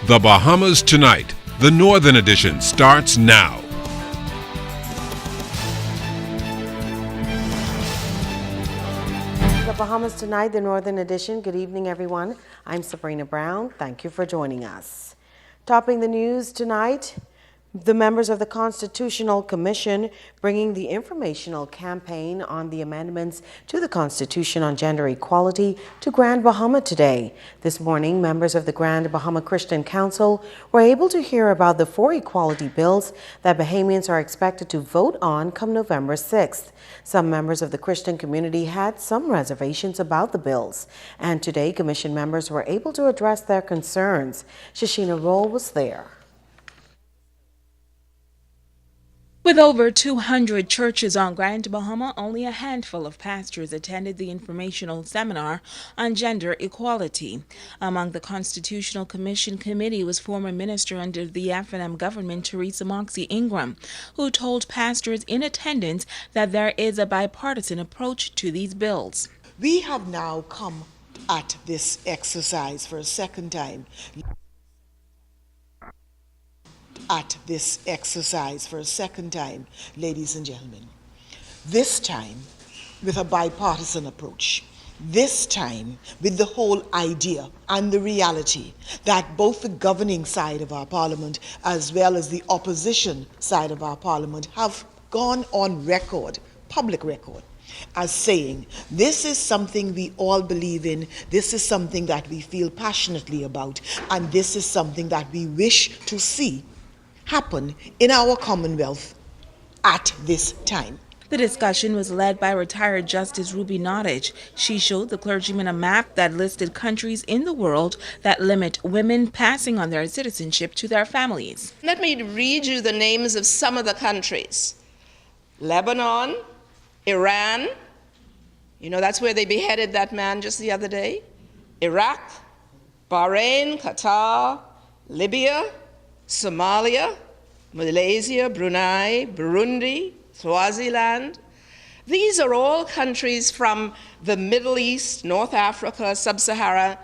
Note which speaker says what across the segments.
Speaker 1: The Bahamas Tonight, the Northern Edition, starts now.
Speaker 2: The Bahamas Tonight, the Northern Edition. Good evening, everyone. I'm Sabrina Brown. Thank you for joining us. Topping the news tonight, the members of the Constitutional Commission bringing the informational campaign on the amendments to the Constitution on gender equality to Grand Bahama today. This morning, members of the Grand Bahama Christian Council were able to hear about the 4 equality bills that Bahamians are expected to vote on come November 6th. Some members of the Christian community had some reservations about the bills, and today Commission members were able to address their concerns. Shashina Roll was there.
Speaker 3: With over 200 churches on Grand Bahama, only a handful of pastors attended the informational seminar on gender equality. Among the Constitutional Commission committee was former minister under the F&M government, Teresa Moxie Ingram, who told pastors in attendance that there is a bipartisan approach to these bills.
Speaker 4: We have now come at this exercise for a second time. Ladies and gentlemen. This time with a bipartisan approach. This time with the whole idea and the reality that both the governing side of our parliament as well as the opposition side of our parliament have gone on record, public record, as saying this is something we all believe in, this is something that we feel passionately about, and this is something that we wish to see happen in our Commonwealth at this time.
Speaker 3: The discussion was led by retired Justice Ruby Nottage. She showed the clergyman a map that listed countries in the world that limit women passing on their citizenship to their families.
Speaker 5: Let me read you the names of some of the countries. Lebanon, Iran, that's where they beheaded that man just the other day. Iraq, Bahrain, Qatar, Libya, Somalia, Malaysia, Brunei, Burundi, Swaziland. These are all countries from the Middle East, North Africa, Sub-Saharan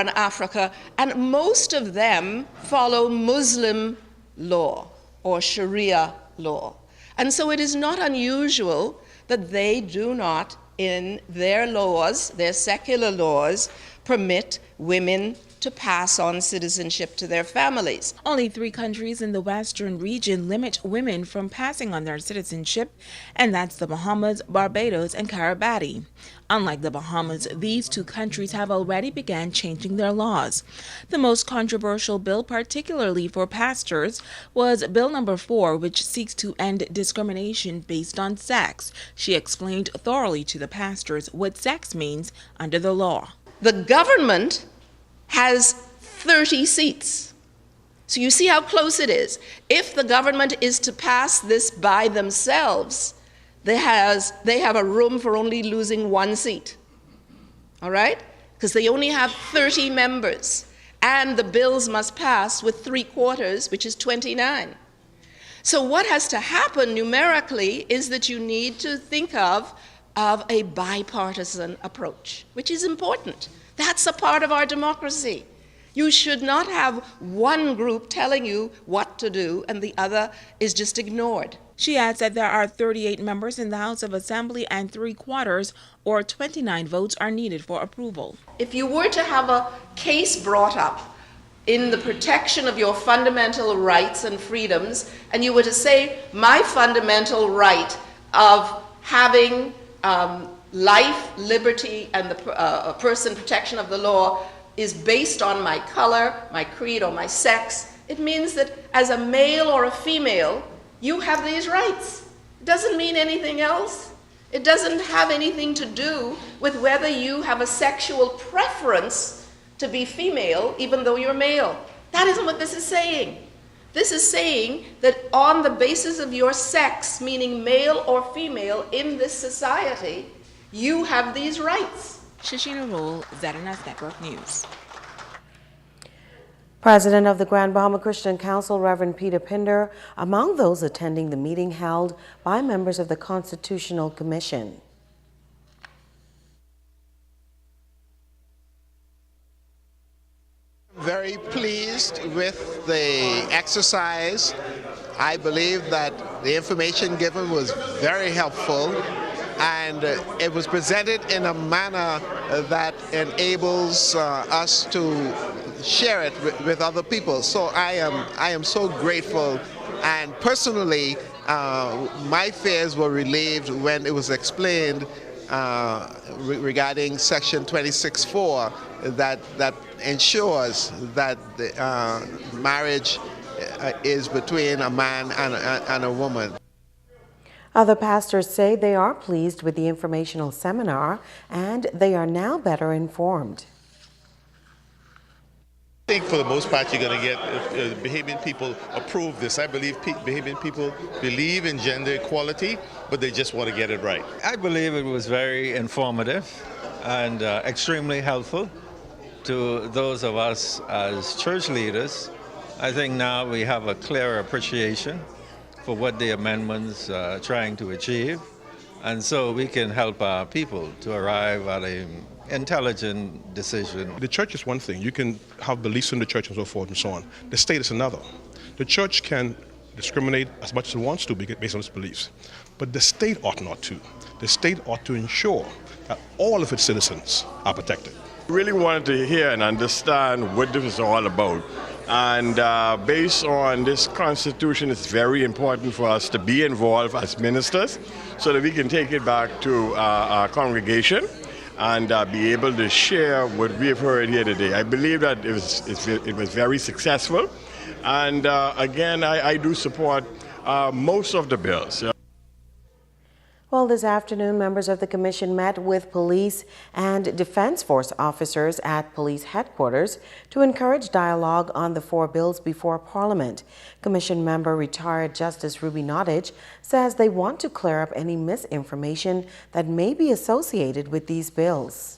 Speaker 5: Africa, and most of them follow Muslim law or Sharia law. And so it is not unusual that they do not, in their laws, their secular laws, permit women to pass on citizenship to their families.
Speaker 3: Only 3 countries in the western region limit women from passing on their citizenship, and that's the Bahamas, Barbados, and Kiribati. Unlike the Bahamas, these 2 countries have already begun changing their laws. The most controversial bill, particularly for pastors, was Bill number 4, which seeks to end discrimination based on sex. She explained thoroughly to the pastors what sex means under the law.
Speaker 5: The government has 30 seats. So you see how close it is. If the government is to pass this by themselves, they have a room for only losing 1 seat. All right? Because they only have 30 members. And the bills must pass with 3/4, which is 29. So what has to happen numerically is that you need to think of a bipartisan approach, which is important. That's a part of our democracy. You should not have one group telling you what to do and the other is just ignored.
Speaker 3: She adds that there are 38 members in the House of Assembly and 3/4 or 29 votes are needed for approval.
Speaker 5: If you were to have a case brought up in the protection of your fundamental rights and freedoms, and you were to say, my fundamental right of having life, liberty, and the person protection of the law is based on my color, my creed, or my sex, it means that as a male or a female, you have these rights. It doesn't mean anything else. It doesn't have anything to do with whether you have a sexual preference to be female, even though you're male. That isn't what this is saying. This is saying that on the basis of your sex, meaning male or female in this society, you have these rights.
Speaker 3: Shashina Roll, ZNS Network News.
Speaker 2: President of the Grand Bahama Christian Council, Reverend Peter Pinder, among those attending the meeting held by members of the Constitutional Commission.
Speaker 6: Very very pleased with the exercise. I believe that the information given was very helpful, and it was presented in a manner that enables us to share it with other people. So I am so grateful, and personally my fears were relieved when it was explained regarding section 26.4 that ensures that the, marriage is between a man and a woman.
Speaker 2: Other pastors say they are pleased with the informational seminar and they are now better informed.
Speaker 7: I think for the most part you're going to get Bahamian people approve this. I believe Bahamian people believe in gender equality, but they just want to get it right.
Speaker 8: I believe it was very informative and extremely helpful to those of us as church leaders. I think now we have a clearer appreciation for what the amendments are trying to achieve, and so we can help our people to arrive at an intelligent decision.
Speaker 9: The church is one thing. You can have beliefs in the church and so forth and so on. The state is another. The church can discriminate as much as it wants to based on its beliefs, but the state ought not to. The state ought to ensure that all of its citizens are protected.
Speaker 10: Really wanted to hear and understand what this is all about. And based on this Constitution, it's very important for us to be involved as ministers so that we can take it back to our congregation and be able to share what we have heard here today. I believe that it was very successful. And again, I do support most of the bills.
Speaker 2: Well, this afternoon, members of the commission met with police and defense force officers at police headquarters to encourage dialogue on the 4 bills before Parliament. Commission member retired Justice Ruby Nottage says they want to clear up any misinformation that may be associated with these bills.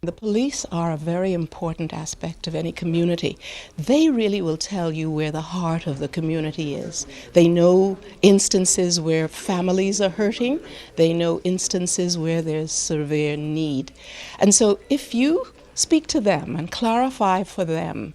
Speaker 11: The police are a very important aspect of any community. They really will tell you where the heart of the community is. They know instances where families are hurting. They know instances where there's severe need. And so if you speak to them and clarify for them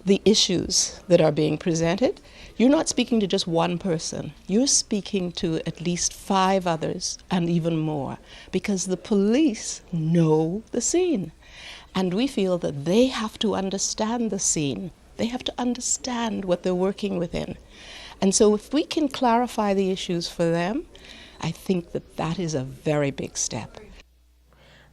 Speaker 11: the issues that are being presented, you're not speaking to just one person. You're speaking to at least 5 others and even more, because the police know the scene. And we feel that they have to understand the scene. They have to understand what they're working within. And so if we can clarify the issues for them, I think that that is a very big step.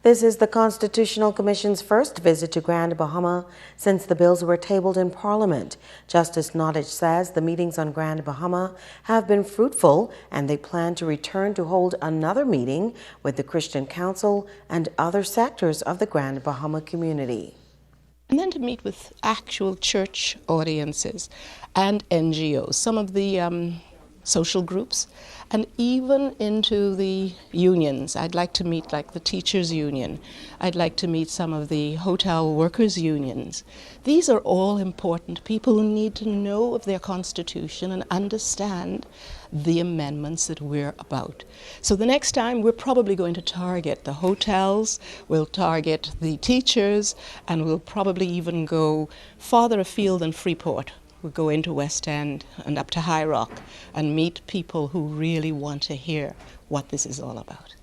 Speaker 2: This is the Constitutional Commission's first visit to Grand Bahama since the bills were tabled in Parliament. Justice Nottage says the meetings on Grand Bahama have been fruitful and they plan to return to hold another meeting with the Christian Council and other sectors of the Grand Bahama community.
Speaker 11: And then to meet with actual church audiences and NGOs, some of the social groups, and even into the unions. I'd like to meet like the teachers union. I'd like to meet some of the hotel workers unions. These are all important people who need to know of their constitution and understand the amendments that we're about. So the next time we're probably going to target the hotels, we'll target the teachers, and we'll probably even go farther afield than Freeport. We'll go into West End and up to High Rock and meet people who really want to hear what this is all about.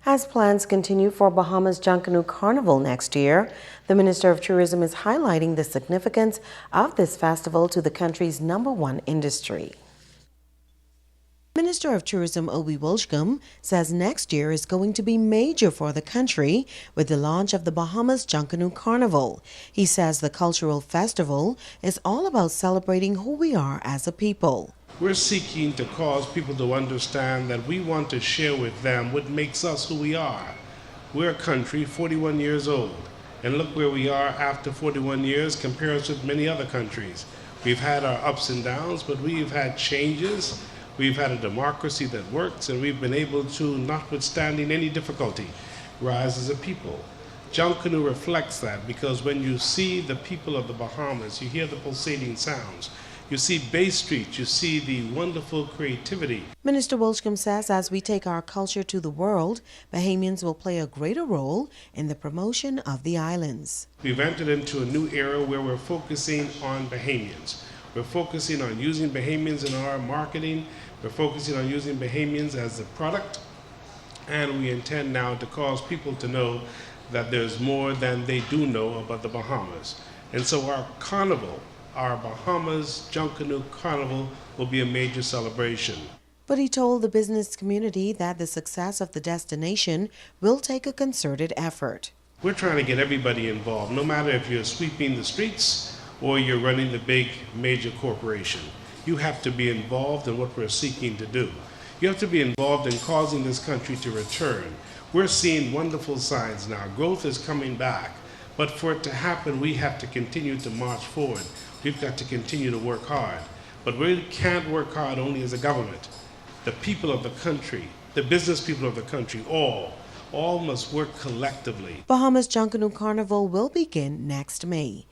Speaker 2: As plans continue for Bahamas Junkanoo Carnival next year, the Minister of Tourism is highlighting the significance of this festival to the country's #1 industry. Minister of Tourism Obi Wolshcombe says next year is going to be major for the country with the launch of the Bahamas Junkanoo Carnival. He says the cultural festival is all about celebrating who we are as a people.
Speaker 12: We're seeking to cause people to understand that we want to share with them what makes us who we are. We're a country 41 years old, and look where we are after 41 years compared with many other countries. We've had our ups and downs, but we've had changes. We've had a democracy that works, and we've been able to, notwithstanding any difficulty, rise as a people. Junkanoo reflects that, because when you see the people of the Bahamas, you hear the pulsating sounds, You see Bay Street, you see the wonderful creativity.
Speaker 2: Minister Wilcombe says as we take our culture to the world, Bahamians will play a greater role in the promotion of the islands.
Speaker 12: We've entered into a new era where we're focusing on Bahamians. We're focusing on using Bahamians in our marketing. We're focusing on using Bahamians as a product. And we intend now to cause people to know that there's more than they do know about the Bahamas. And so our carnival, our Bahamas Junkanoo Carnival, will be a major celebration.
Speaker 2: But he told the business community that the success of the destination will take a concerted effort.
Speaker 12: We're trying to get everybody involved, no matter if you're sweeping the streets or you're running the big major corporation. You have to be involved in what we're seeking to do. You have to be involved in causing this country to return. We're seeing wonderful signs now. Growth is coming back. But for it to happen, we have to continue to march forward. We've got to continue to work hard. But we can't work hard only as a government. The people of the country, the business people of the country, all must work collectively.
Speaker 2: Bahamas Junkanoo Carnival will begin next May.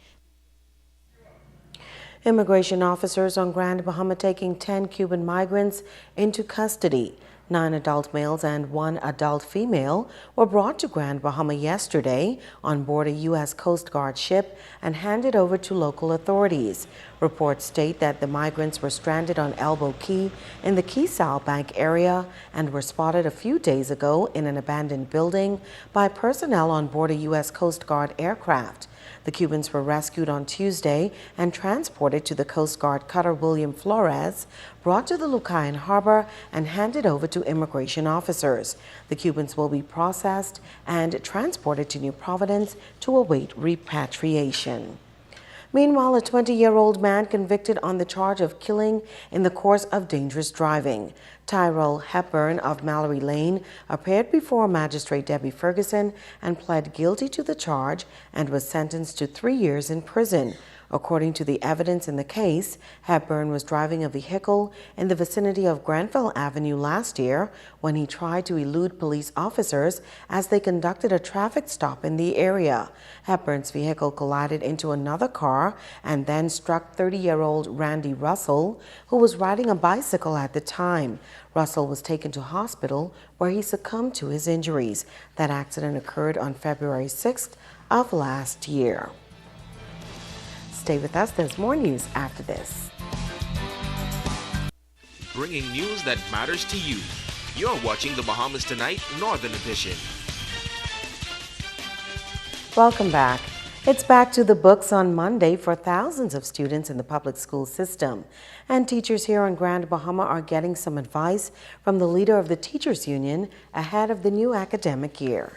Speaker 2: Immigration officers on Grand Bahama taking 10 Cuban migrants into custody. 9 adult males and 1 adult female were brought to Grand Bahama yesterday on board a U.S. Coast Guard ship and handed over to local authorities. Reports state that the migrants were stranded on Elbow Key in the Key Sal Bank area and were spotted a few days ago in an abandoned building by personnel on board a U.S. Coast Guard aircraft. The Cubans were rescued on Tuesday and transported to the Coast Guard cutter William Flores, brought to the Lucayan Harbor and handed over to immigration officers. The Cubans will be processed and transported to New Providence to await repatriation. Meanwhile, a 20-year-old man convicted on the charge of killing in the course of dangerous driving. Tyrell Hepburn of Mallory Lane appeared before Magistrate Debbie Ferguson and pled guilty to the charge and was sentenced to 3 years in prison. According to the evidence in the case, Hepburn was driving a vehicle in the vicinity of Granville Avenue last year when he tried to elude police officers as they conducted a traffic stop in the area. Hepburn's vehicle collided into another car and then struck 30-year-old Randy Russell, who was riding a bicycle at the time. Russell was taken to hospital where he succumbed to his injuries. That accident occurred on February 6th of last year. Stay with us, there's more news after this.
Speaker 13: Bringing news that matters to you. You're watching the Bahamas Tonight Northern Edition.
Speaker 2: Welcome back. It's back to the books on Monday for thousands of students in the public school system. And teachers here on Grand Bahama are getting some advice from the leader of the Teachers Union ahead of the new academic year.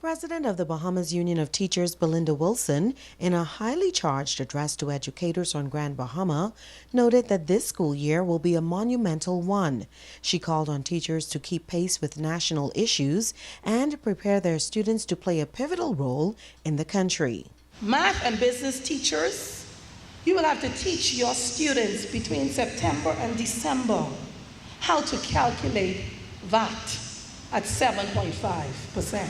Speaker 2: President of the Bahamas Union of Teachers, Belinda Wilson, in a highly charged address to educators on Grand Bahama, noted that this school year will be a monumental one. She called on teachers to keep pace with national issues and prepare their students to play a pivotal role in the country.
Speaker 14: Math and business teachers, you will have to teach your students between September and December how to calculate VAT at 7.5%.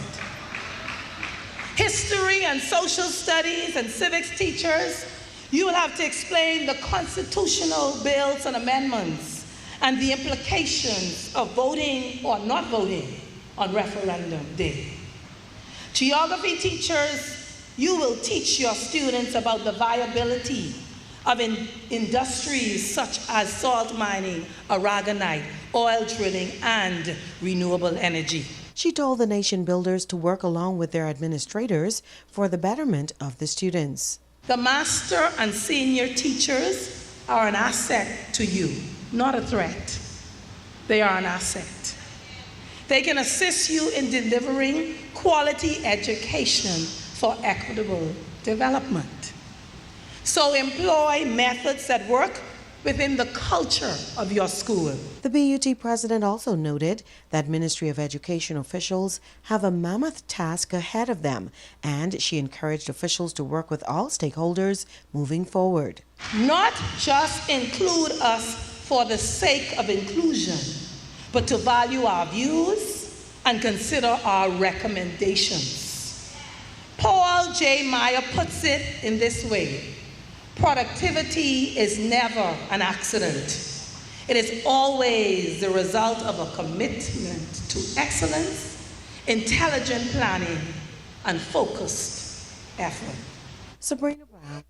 Speaker 14: History and social studies and civics teachers, you will have to explain the constitutional bills and amendments and the implications of voting or not voting on referendum day. Geography teachers, you will teach your students about the viability of industries such as salt mining, aragonite, oil drilling, and renewable energy.
Speaker 2: She told the nation builders to work along with their administrators for the betterment of the students.
Speaker 14: The master and senior teachers are an asset to you, not a threat. They are an asset. They can assist you in delivering quality education for equitable development. So employ methods that work within the culture of your school.
Speaker 2: The BUT president also noted that Ministry of Education officials have a mammoth task ahead of them, and she encouraged officials to work with all stakeholders moving forward.
Speaker 14: Not just include us for the sake of inclusion, but to value our views and consider our recommendations. Paul J. Meyer puts it in this way: Productivity is never an accident. It is always the result of a commitment to excellence, intelligent planning, and focused effort.
Speaker 2: Sabrina Brown.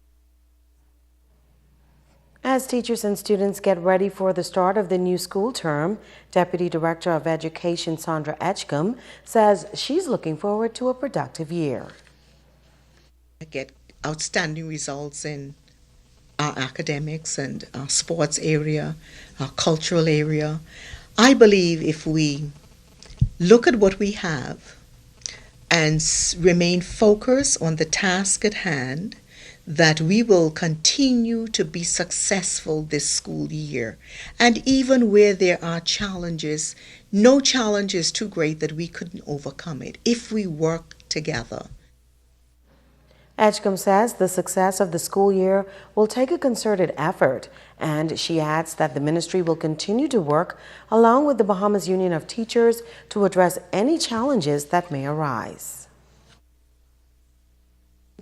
Speaker 2: As teachers and students get ready for the start of the new school term, Deputy Director of Education Sandra Etchcombe says she's looking forward to a productive year.
Speaker 15: I get outstanding results in our academics and our sports area, our cultural area. I believe if we look at what we have and remain focused on the task at hand, that we will continue to be successful this school year. And even where there are challenges, no challenge is too great that we couldn't overcome it if we work together.
Speaker 2: Etchcombe says the success of the school year will take a concerted effort, and she adds that the ministry will continue to work along with the Bahamas Union of Teachers to address any challenges that may arise.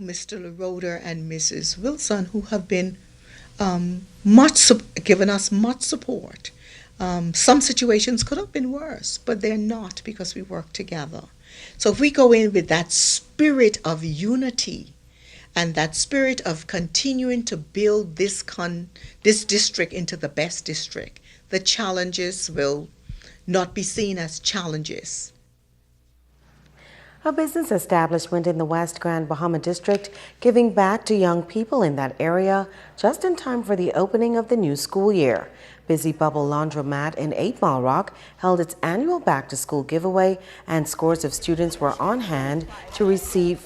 Speaker 15: Mr. LaRoder and Mrs. Wilson, who have been given us much support. Some situations could have been worse, but they're not because we work together. So if we go in with that spirit of unity and that spirit of continuing to build this district into the best district, the challenges will not be seen as challenges.
Speaker 2: A business establishment in the West Grand Bahama District giving back to young people in that area just in time for the opening of the new school year. Busy Bubble Laundromat in 8 Mile Rock held its annual back-to-school giveaway, and scores of students were on hand to receive.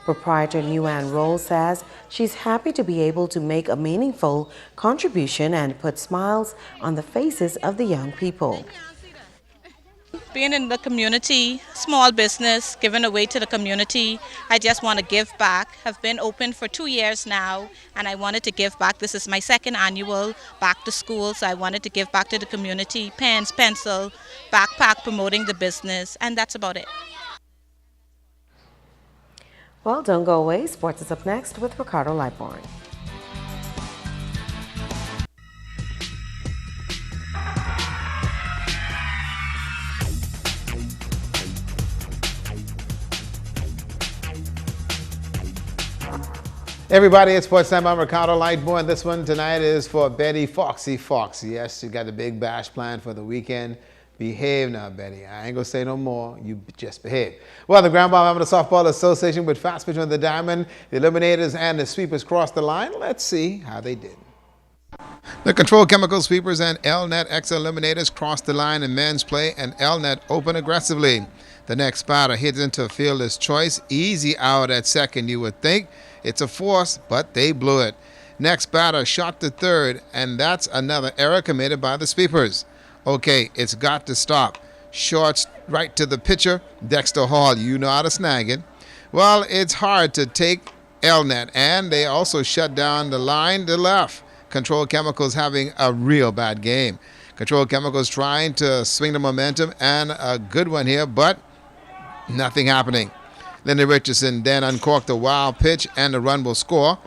Speaker 2: Proprietor Nguyen Roll says she's happy to be able to make a meaningful contribution and put smiles on the faces of the young people.
Speaker 16: Being in the community, small business, giving away to the community, I just want to give back. I've been open for 2 years now, and I wanted to give back. This is my second annual back to school, so I wanted to give back to the community. Pens, pencil, backpack, promoting the business, and that's about it.
Speaker 2: Well, don't go away. Sports is up next with Ricardo Lightborn.
Speaker 17: Everybody, it's Sports Time. I'm Ricardo Lightborn. This one tonight is for Betty Foxy. Yes, she got a big bash planned for the weekend. Behave now, Betty. I ain't gonna say no more. You just behave. Well, the Grand Bahama Softball Association with fast pitch on the diamond. The Eliminators and the Sweepers crossed the line. Let's see how they did. The Control Chemical Sweepers and LNet X Eliminators crossed the line in men's play, and LNet opened aggressively. The next batter hits into a fielder's choice. Easy out at second, you would think. It's a force, but they blew it. Next batter shot to third, and that's another error committed by the Sweepers. Okay, it's got to stop. Short right to the pitcher, Dexter Hall. You know how to snag it. Well, it's hard to take LNet, and they also shut down the line to left. Control Chemicals having a real bad game. Control Chemicals trying to swing the momentum, and a good one here, but nothing happening. Lenny Richardson then uncorked a wild pitch, and the run will score.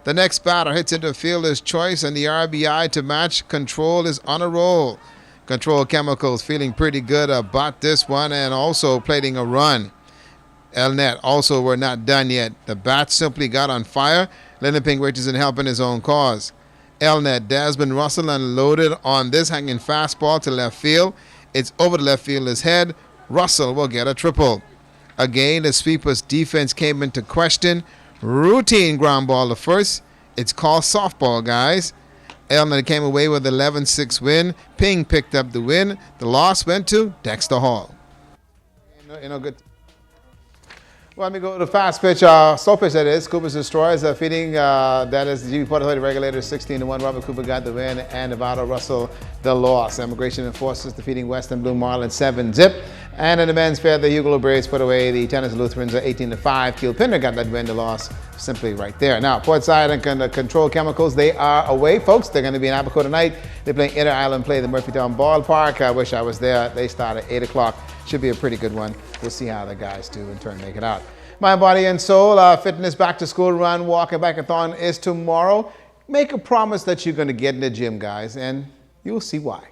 Speaker 17: The next batter hits into fielder's choice, and the RBI to match. Control is on a roll. Control Chemicals feeling pretty good about this one, and also plating a run. LNet also were not done yet. The bat simply got on fire. Lenny Pink Richardson helping his own cause. LNet, Desmond Russell unloaded on this hanging fastball to left field. It's over the left fielder's head. Russell will get a triple. Again, the Sweepers' defense came into question. Routine ground ball to first. It's called softball, guys. LNet came away with 11-6 win. Ping picked up the win. The loss went to Dexter Hall. Good. Well, let me go to the fast pitch. Slow pitch, that is. Cooper's Destroyers feeding. That is the GB Port Authority Regulators 16-1. Robert Cooper got the win, and Nevada Russell the loss. Immigration Enforcers defeating Western Blue Marlin 7-zip. And in the men's fair, the HUGLO Braves put away the Tennis Lutherans 18-5. Keel Pinder got that win, the loss simply right there. Now, Portside and Control Chemicals, they are away, folks. They're going to be in Abaco tonight. They're playing Inter Island Play, the Murphytown Ballpark. I wish I was there. They start at 8 o'clock. Should be a pretty good one. We'll see how the guys do in turn make it out. My Body and Soul Fitness Back to School Run, Walk, and Bikeathon is tomorrow. Make a promise that you're going to get in the gym, guys, and you'll see why.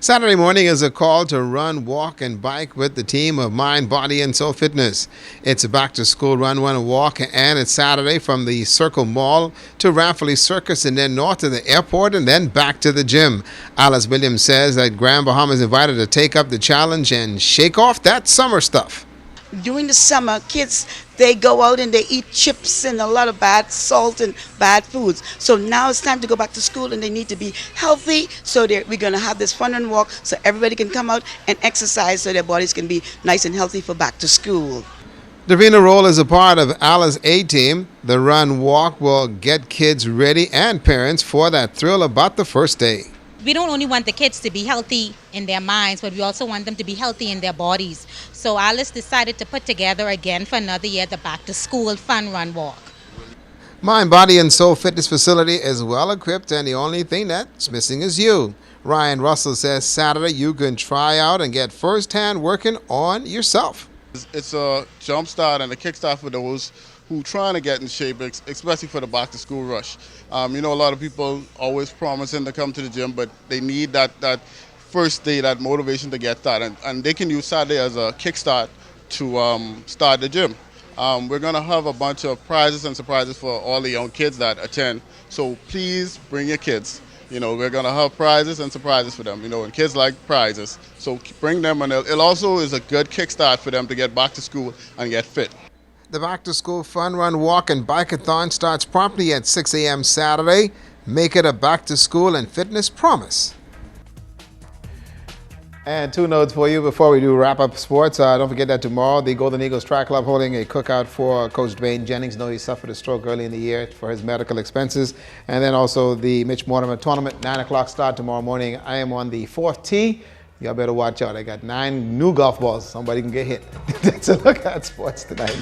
Speaker 17: Saturday morning is a call to run, walk, and bike with the team of Mind, Body, and Soul Fitness. It's a back-to-school run, walk, and it's Saturday from the Circle Mall to Rafferty Circus and then north to the airport and then back to the gym. Alice Williams says that Grand Bahamas invited to take up the challenge and shake off that summer stuff.
Speaker 18: During the summer, kids, they go out and they eat chips and a lot of bad salt and bad foods. So now it's time to go back to school and they need to be healthy. So we're going to have this fun run walk so everybody can come out and exercise so their bodies can be nice and healthy for back to school.
Speaker 17: Davina Roll is a part of Alice's A-Team. The run walk will get kids ready and parents for that thrill about the first day.
Speaker 19: We don't only want the kids to be healthy in their minds, but we also want them to be healthy in their bodies. So Alice decided to put together again for another year the Back to School Fun Run Walk.
Speaker 17: Mind, Body, and Soul Fitness facility is well equipped, and the only thing that's missing is you. Ryan Russell says Saturday you can try out and get first-hand working on yourself.
Speaker 20: It's a jump start and a kickstart for those who trying to get in shape, especially for the back to school rush. You know, a lot of people always promising to come to the gym, but they need that first day, that motivation to get that. And they can use Saturday as a kickstart to start the gym. We're going to have a bunch of prizes and surprises for all the young kids that attend. So please bring your kids. You know, we're going to have prizes and surprises for them, you know, and kids like prizes. So bring them, and it also is a good kickstart for them to get back to school and get fit.
Speaker 17: The Back to School Fun Run, Walk, and Bikeathon starts promptly at 6 a.m. Saturday. Make it a back to school and fitness promise. And two notes for you before we do wrap up sports. Don't forget that tomorrow the Golden Eagles Track Club holding a cookout for Coach Dwayne Jennings. Know he suffered a stroke early in the year for his medical expenses. And then also the Mitch Mortimer tournament, 9 o'clock start tomorrow morning. I am on the 4th tee. Y'all better watch out. I got 9 new golf balls. Somebody can get hit. That's a look at sports tonight.